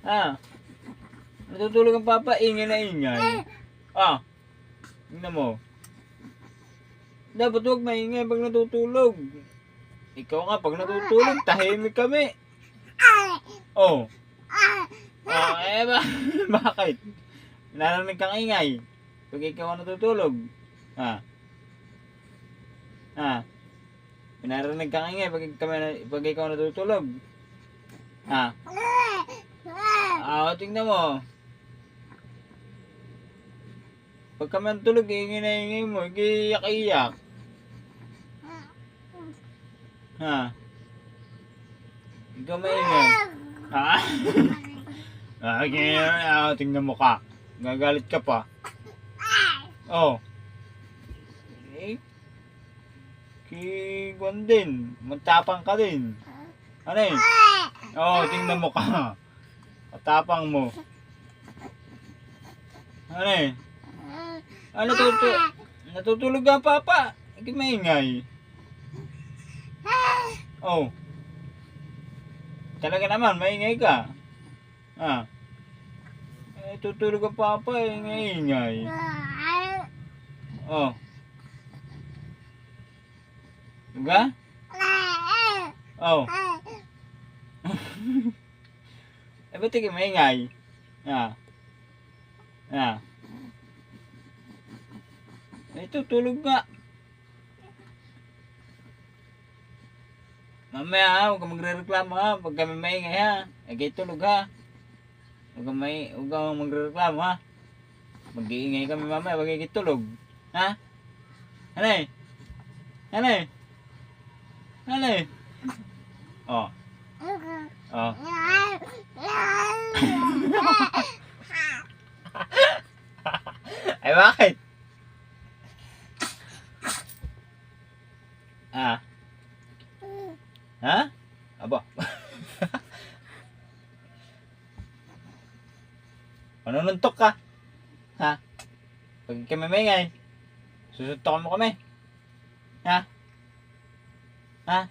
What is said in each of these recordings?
Ha? Natutulog ang papa, ingay na ingay. Ah, tingnan mo. Dapat huwag maingay pag natutulog. Ikaw nga, pag natutulog, tahimik kami. Oh. Bakit? Narinig kang ingay. Pag ikaw ang natutulog. Ha? Ha? Pinarinig kang ingay pag ikaw natutulog. Ha? Tingnan mo. Pag kami natulog, ingay na ingay mo. Iiyak-iyak. Ha? Ikaw maingay. Ha? Tingnan mo ka. Gagalit ka pa. Oh. Kiguan din. Matapang ka din. Ano eh? Tingnan mo ka. Matapang mo. Ano eh? Natutulog ka, papa. Hindi maingay. Talaga naman, maingay ka. Tutulog ka, papa. Ingay-ingay. Diba? Ba't hindi maingay? Tutulog nga. Mamaya huwag kang magre-reklamo ha. Pag kami maingay ha. Kayo tulog ha. Huwag kang magre-reklamo ha. Mag-iingay kami mamaya. Huwag kayo tulog. Ha? Ano eh? Ano eh? Ano eh? Ay bakit? Ha? Aba. Manununtok ka? Ha? Pag kami maingay, susuntokan mo kami? Ha? Ha?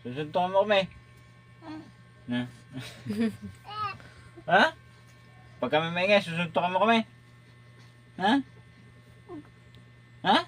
Susuntokan mo kami? Ha? Pag kami maingay, susuntokan mo kami? Ha? Ha?